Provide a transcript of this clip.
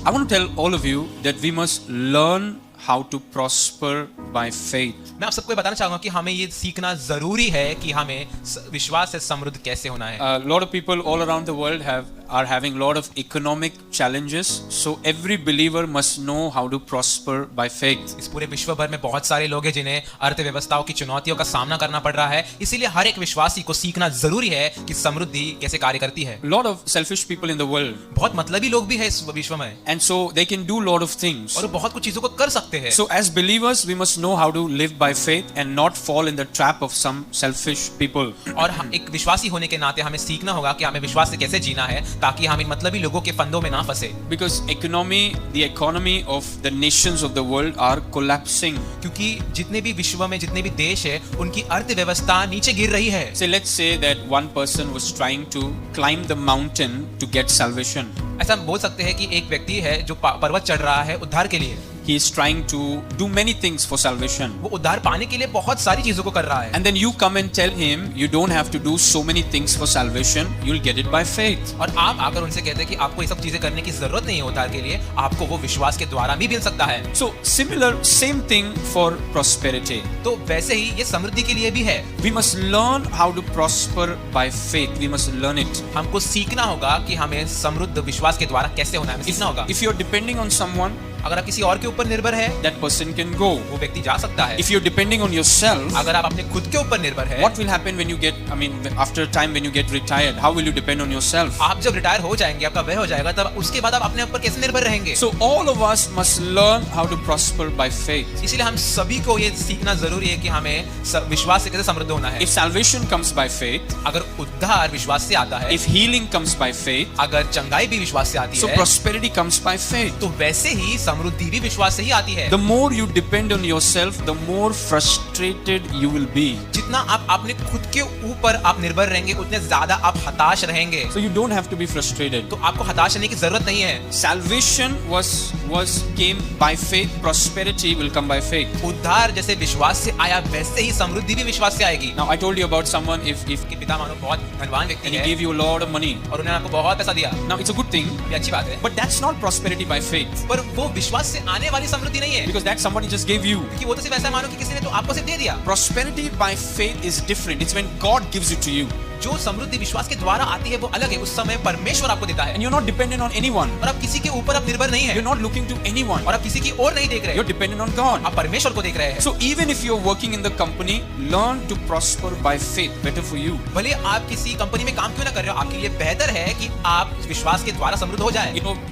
I want to tell all of you that we must learn how to prosper by faith. मैं आप सबको ये बताना चाहूंगा कि हमें ये सीखना जरूरी है कि हमें विश्वास से समृद्ध कैसे होना है। A lot of people all around the world are having a lot of economic challenges, so every believer must know how to prosper by faith. इस पूरे विश्व भर में बहुत सारे लोग हैं जिन्हें अर्थव्यवस्थाओं की चुनौतियों का सामना करना पड़ रहा है, इसीलिए हर एक विश्वासी को सीखना जरूरी है कि समृद्धि कैसे कार्य करती है। A lot of selfish people in the world, बहुत मतलबी लोग भी है इस विश्व में, and so they can do a lot of things. और वो बहुत कुछ चीजों को कर सकते हैं। So as believers, we must know how to live by faith and not fall in the trap of some selfish people. और हम एक विश्वासी होने के नाते हमें सीखना होगा कि हमें विश्वास से कैसे जीना है ताकि हम इन मतलबी लोगों के फंदों में ना फंसे। Because the economy of the nations of the world are collapsing. क्योंकि जितने भी विश्व में जितने भी देश है उनकी अर्थव्यवस्था नीचे गिर रही है। So let's say that one person was trying to climb the mountain to get salvation. ऐसा बोल सकते हैं कि एक व्यक्ति है जो पर्वत चढ़ रहा है उद्धार के लिए। He is trying to do many things for salvation. वो उद्धार पाने के लिए बहुत सारी चीजों को कर रहा है। And then you come and tell him you don't have to do so many things for salvation. You'll get it by faith. और आप आकर उनसे कहते हैं कि आपको ये सब चीजें करने की जरूरत नहीं है उद्धार के लिए, आपको वो विश्वास के द्वारा भी मिल सकता है। So same thing for prosperity. तो वैसे ही ये समृद्धि के लिए भी है। We must learn how to prosper by faith. We must learn it. हमको सीखना होगा कि हमें समृद्ध विश्वास के द्वारा कैसे होना है, हमें सीखना होगा। If you're depending on someone, अगर आप किसी और के ऊपर निर्भर है, that person can go. वो व्यक्ति जा सकता है। If you're depending on yourself, अगर आप अपने खुद के ऊपर निर्भर है, what will happen when you get, after a time when you get retired, how will you depend on yourself? आप जब रिटायर हो जाएंगे, आपका वह हो जाएगा, तब उसके बाद आप अपने ऊपर कैसे निर्भर रहेंगे? So all of us must learn how to prosper by faith. इसलिए हम सभी को ये सीखना जरूरी है कि हमें विश्वास से कैसे समृद्ध होना है। If salvation comes by faith, अगर उद्धार विश्वास से आता है, if healing comes by faith, अगर चंगाई भी विश्वास से आती so है, prosperity comes by faith. तो वैसे ही समृद्धि भी विश्वास से ही आती है। The more you depend on yourself, the more frustrated you will be. जितना आप अपने खुद के ऊपर आप निर्भर रहेंगे, उतने ज्यादा आप हताश रहेंगे। So you don't have to be frustrated. तो आपको हताश रहने की जरूरत नहीं है। Salvation came by faith. Prosperity will come by faith. उद्धार जैसे विश्वास से आया, वैसे ही समृद्धि भी विश्वास से आएगी। Now I told you about someone if कि पिता मानो बहुत धनवान व्यक्ति and he है gave you a lot of money. और उन्होंने आपको बहुत पैसा दिया। Now it's a good thing, ये अच्छी बात है, but that's not prosperity by faith. पर वो विश्वास से आने वाली समृद्धि नहीं है, Because that somebody just gave you. क्योंकि वो तो सिर्फ ऐसा मानो कि किसी ने तो आपको सिर्फ दे दिया। Prosperity by faith is different. It's when God gives it to you. जो समृद्धि विश्वास के द्वारा आती है वो अलग है, उस समय परमेश्वर आपको देता है। And you're not dependent on anyone. और आप किसी के ऊपर आप निर्भर नहीं है। You're not looking to anyone. और आप किसी की ओर नहीं देख रहे। You're dependent on God. आप परमेश्वर को देख रहे हैं। So even if you're working in the company, learn to prosper by faith. Better for you. भले आप किसी कंपनी में काम क्यों ना कर रहे हो, आपके लिए बेहतर है कि आप विश्वास के द्वारा समृद्ध हो जाए। You know,